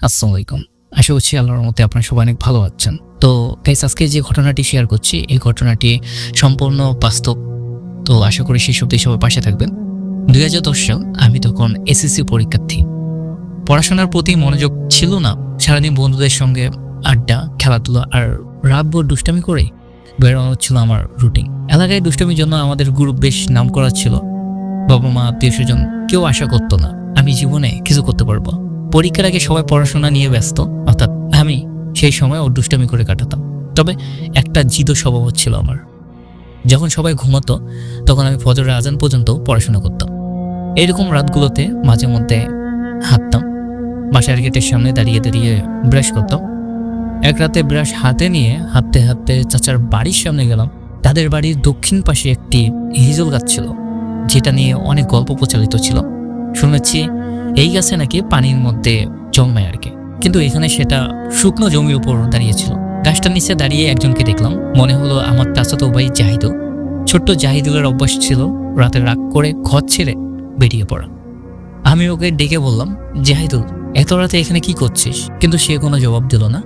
আসসালামু আলাইকুম। আশা করছি আল্লাহর রহমতে আপনারা সবাই অনেক ভালো আছেন। তো গাইস, আজকে যে ঘটনাটি শেয়ার করছি এই ঘটনাটি সম্পূর্ণ বাস্তব। তো আশা করি সেই সবটি সবাই পাশে থাকবেন। 2010 সাল, আমি তখন এসএসসি পরীক্ষার্থী। পড়াশোনার প্রতি মনোযোগ ছিল না। সারাদিন বন্ধুদের সঙ্গে আড্ডা, খেলাধুলা আর রাতভর দুষ্টামি করে বেরোনো ছিল আমার রুটিন। এলাকায় দুষ্টামির জন্য আমাদের গ্রুপ বেশ নাম করা ছিল। বাবা মা, আত্মীয় স্বজন কেউ আশা করতো না আমি জীবনে কিছু করতে পারবো। পরীক্ষার আগে সবাই পড়াশোনা নিয়ে ব্যস্ত, অর্থাৎ আমি সেই সময় ওর দুষ্টামি করে কাটাতাম। তবে একটা জিদ স্বভাব ছিল আমার। যখন সবাই ঘুমাতো তখন আমি ফজরের আজান পর্যন্ত পড়াশোনা করতাম। এরকম রাতগুলোতে মাঝে মধ্যে হাঁটতাম, বাসার গেটের সামনে দাঁড়িয়ে দাঁড়িয়ে ব্রাশ করতাম। এক রাতে ব্রাশ হাতে নিয়ে হাঁটতে হাঁটতে চাচার বাড়ির সামনে গেলাম। তাদের বাড়ির দক্ষিণ পাশে একটি হিজল গাছ ছিল, যেটা নিয়ে অনেক গল্প প্রচলিত ছিল। শুনেছি এই গাছে নাকি পানির মধ্যে জন্মায় আর কি, কিন্তু এখানে সেটা শুকনো জমির উপর দাঁড়িয়েছিল। গাছটার নিচে দাঁড়িয়ে একজনকে দেখলাম, মনে হলো আমার চাচাতো ভাই জাহিদুল। ছোট্ট জাহিদুলের অভ্যাস ছিল রাতে রাগ করে ঘর ছেড়ে বেরিয়ে পড়া। আমি ওকে ডেকে বললাম, জাহিদুল, এত রাতে এখানে কি করছিস? কিন্তু সে কোনো জবাব দিল না।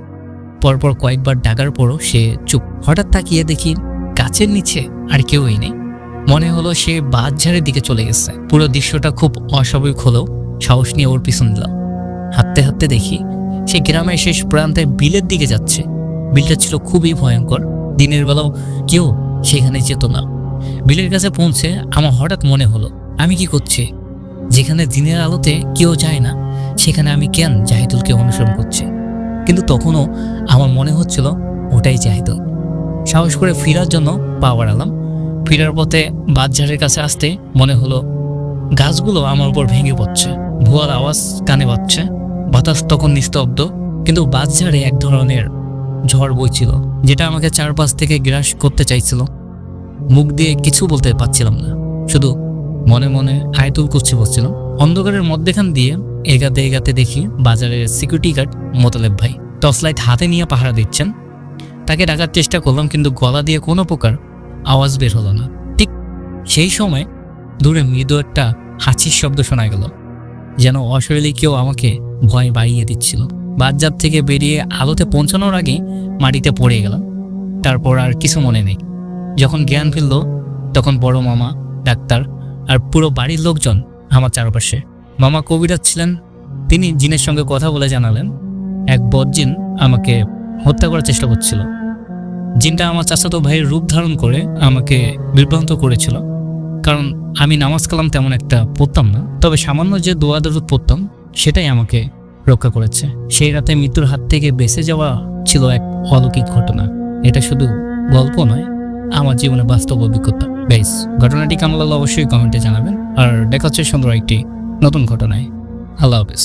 পরপর কয়েকবার ডাকার পরও সে চুপ। হঠাৎ তাকিয়ে দেখি গাছের নিচে আর কেউই নেই। মনে হলো সে বাঁশঝাড়ের দিকে চলে গেছে। পুরো দৃশ্যটা খুব অস্বাভাবিক হলেও সাহস নিয়ে ওর পিছন দিলাম। হাঁটতে হাঁটতে দেখি সে গ্রামের শেষ প্রান্তে বিলের দিকে যাচ্ছে। বিলটা ছিল খুবই ভয়ঙ্কর। দিনের বেলাও কেউ সেখানে যেত না। বিলের কাছে পৌঁছে আমার হঠাৎ মনে হলো, আমি কি করছি? যেখানে দিনের আলোতে কেউ যায় না সেখানে আমি কেন জাহিদুলকে অনুসরণ করছি? কিন্তু তখনও আমার মনে হচ্ছিল ওটাই জাহিদুল। সাহস করে ফেরার জন্য পা বাড়ালাম। ফেরার পথে বাঁশঝাড়ের কাছে আসতে মনে হলো গাছগুলো আমার উপর ভেঙে পড়ছে। ভুয়ার আওয়াজ কানে বাজছে। বাতাস তখন নিস্তব্ধ, কিন্তু বাঁশঝাড়ে এক ধরনের ঝড় বইছিল, যেটা আমাকে চারপাশ থেকে গ্রাস করতে চাইছিল। মুখ দিয়ে কিছু বলতে পারছিলাম না, শুধু মনে মনে আয়াতুল কুরসি বলছিলাম। অন্ধকারের মধ্যেখান দিয়ে এগাতে এগাতে দেখি বাজারের সিকিউরিটি গার্ড মোতালেব ভাই টর্চ লাইট হাতে নিয়ে পাহারা দিচ্ছেন। তাকে ডাকার চেষ্টা করলাম, কিন্তু গলা দিয়ে কোনো প্রকার আওয়াজ বের হলো না। ঠিক সেই সময় দূরে মৃদু একটা হাঁচির শব্দ শোনা গেল, যেন অশরীরী কেউ আমাকে ভয় বাড়িয়ে দিচ্ছিল। বাজার থেকে বেরিয়ে আলোতে পৌঁছানোর আগে মাটিতে পড়ে গেলাম। তারপর আর কিছু মনে নেই। যখন জ্ঞান ফিরল তখন বড় মামা, ডাক্তার আর পুরো বাড়ির লোকজন আমার চারপাশে। মামা কবিরাজ ছিলেন। তিনি জিনের সঙ্গে কথা বলে জানালেন এক বদজিন আমাকে হত্যা করার চেষ্টা করছিল। জিনটা আমার চাচাতো ভাইয়ের রূপ ধারণ করে আমাকে বিভ্রান্ত করেছিল, কারণ আমি নামাজ কালাম তেমন একটা পড়তাম না। তবে সামান্য যে দোয়া দরুদ পড়তাম সেটাই আমাকে রক্ষা করেছে। সেই রাতে মৃত্যুর হাত থেকে বেঁচে যাওয়া ছিল এক অলৌকিক ঘটনা। এটা শুধু গল্প নয়, আমার জীবনে বাস্তব অভিজ্ঞতা। গাইস, ঘটনাটি কেমন লাগলো অবশ্যই কমেন্টে জানাবেন। আর দেখা হচ্ছে সুন্দর একটি নতুন ঘটনায়। আল্লাহ হাফেজ।